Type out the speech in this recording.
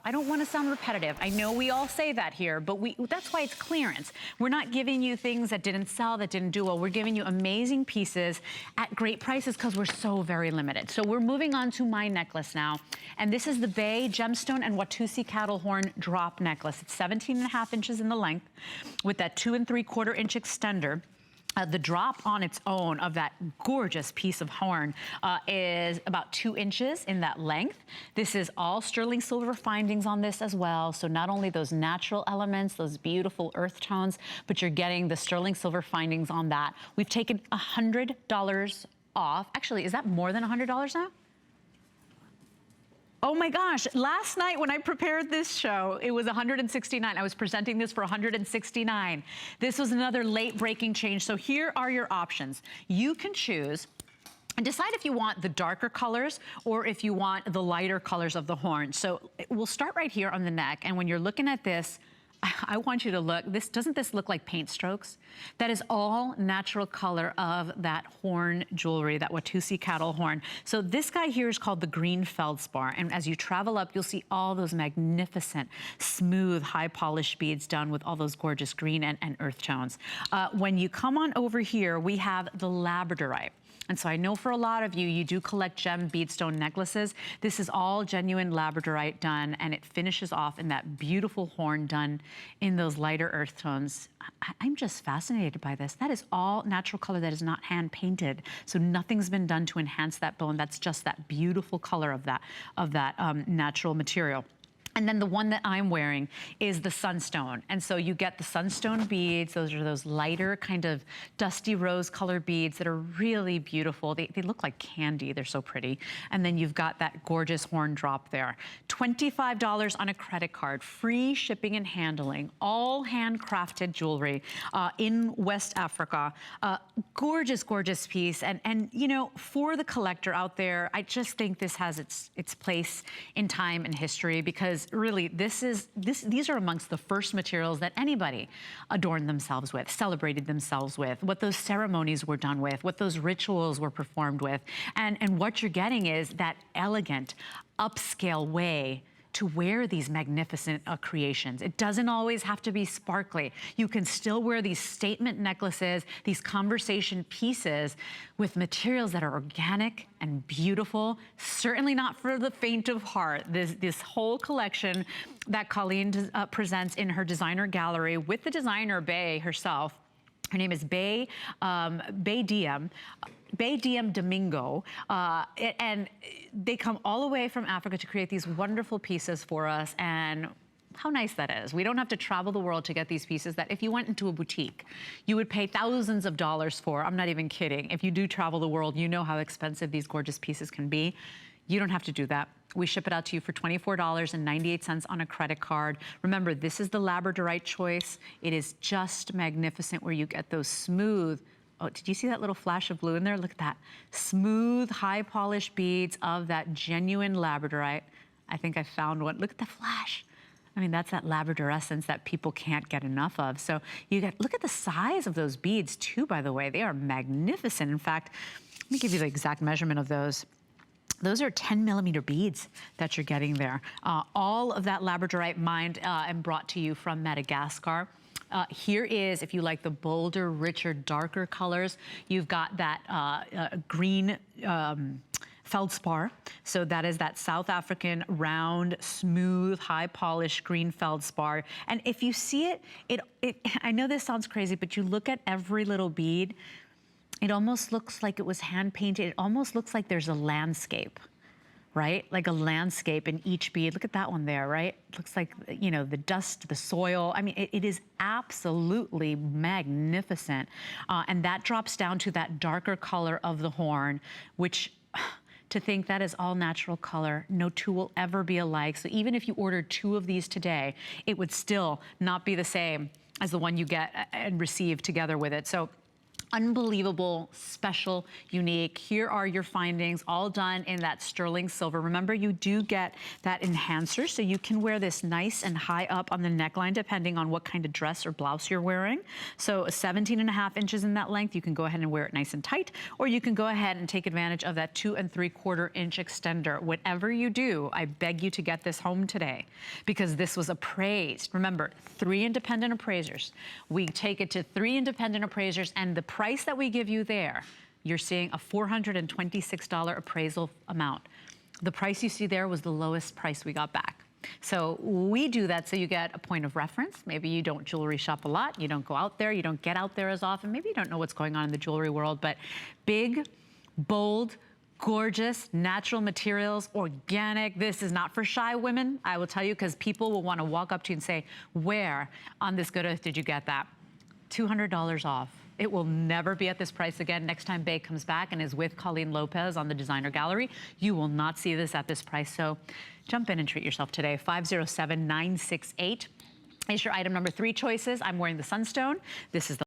I don't want to sound repetitive. I know we all say that here, but that's why it's clearance. We're not giving you things that didn't sell, that didn't do well. We're giving you amazing pieces at great prices because we're so very limited. So we're moving on to my necklace now. And this is the Bay Gemstone and Watusi Cattle Horn Drop Necklace. It's 17.5 inches in the length with that 2 3/4 inch extender. The drop on its own of that gorgeous piece of horn is about 2 inches in that length. This is all sterling silver findings on this as well. So not only those natural elements, those beautiful earth tones, but you're getting the sterling silver findings on that. We've taken $100 off. Actually, is that more than $100 now? Oh my gosh, last night when I prepared this show, it was $169. I was presenting this for $169. This was another late breaking change. So here are your options. You can choose and decide if you want the darker colors or if you want the lighter colors of the horn. So we'll start right here on the neck. And when you're looking at this, I want you to look, doesn't this look like paint strokes? That is all natural color of that horn jewelry, that Watusi cattle horn. So this guy here is called the green feldspar. And as you travel up, you'll see all those magnificent, smooth, high polished beads done with all those gorgeous green and earth tones. When you come on over here, we have the labradorite. And so I know for a lot of you, you do collect gem beadstone necklaces. This is all genuine labradorite done, and it finishes off in that beautiful horn done in those lighter earth tones. I'm just fascinated by this. That is all natural color that is not hand painted. So nothing's been done to enhance that bone. That's just that beautiful color of that natural material. And then the one that I'm wearing is the sunstone. And so you get the sunstone beads. Those are those lighter kind of dusty rose color beads that are really beautiful. They look like candy. They're so pretty. And then you've got that gorgeous horn drop there. $25 on a credit card, free shipping and handling, all handcrafted jewelry in West Africa. Gorgeous, gorgeous piece. And you know, for the collector out there, I just think this has its place in time and history, because really, these are amongst the first materials that anybody adorned themselves with, celebrated themselves with, what those ceremonies were done with, what those rituals were performed with. And what you're getting is that elegant, upscale way to wear these magnificent creations. It doesn't always have to be sparkly. You can still wear these statement necklaces, these conversation pieces with materials that are organic and beautiful, certainly not for the faint of heart. This whole collection that Colleen presents in her designer gallery with the designer Bay herself. Her name is Bay Diem Domingo, and they come all the way from Africa to create these wonderful pieces for us, and how nice that is. We don't have to travel the world to get these pieces that if you went into a boutique, you would pay thousands of dollars for. I'm not even kidding. If you do travel the world, you know how expensive these gorgeous pieces can be. You don't have to do that. We ship it out to you for $24.98 on a credit card. Remember, this is the labradorite choice. It is just magnificent where you get those smooth, oh, did you see that little flash of blue in there? Look at that. Smooth, high polished beads of that genuine labradorite. I think I found one. Look at the flash. I mean, that's that Labrador essence that people can't get enough of. So you get, look at the size of those beads too, by the way. They are magnificent. In fact, let me give you the exact measurement of those. Those are 10mm beads that you're getting there. All of that labradorite mined and brought to you from Madagascar. Here is, if you like the bolder, richer, darker colors, you've got that green feldspar. So that is that South African round, smooth, high polished green feldspar. And if you see it, I know this sounds crazy, but you look at every little bead, it almost looks like it was hand painted. It almost looks like there's a landscape, right? Like a landscape in each bead. Look at that one there, right? It looks like, you know, the dust, the soil. I mean, it is absolutely magnificent. And that drops down to that darker color of the horn, which, to think that is all natural color, no two will ever be alike. So even if you ordered 2 of these today, it would still not be the same as the one you get and receive together with it. So Unbelievable, special, unique. Here are your findings, all done in that sterling silver. Remember, you do get that enhancer, so you can wear this nice and high up on the neckline, depending on what kind of dress or blouse you're wearing. So 17.5 inches in that length, you can go ahead and wear it nice and tight, or you can go ahead and take advantage of that 2 3/4 inch extender. Whatever you do, I beg you to get this home today, because this was appraised. Remember, 3 independent appraisers. We take it to 3 independent appraisers, and the price that we give you there, you're seeing a $426 appraisal amount. The price you see there was the lowest price we got back. So we do that so you get a point of reference. Maybe you don't jewelry shop a lot, you don't go out there, you don't get out there as often, maybe you don't know what's going on in the jewelry world, but big, bold, gorgeous, natural materials, organic. This is not for shy women, I will tell you, because people will want to walk up to you and say, where on this Good Earth did you get that? $200 off. It will never be at this price again. Next time Bae comes back and is with Colleen Lopez on the Designer Gallery, you will not see this at this price. So jump in and treat yourself today. 507968 is your item number 3 choices. I'm wearing the Sunstone. This is the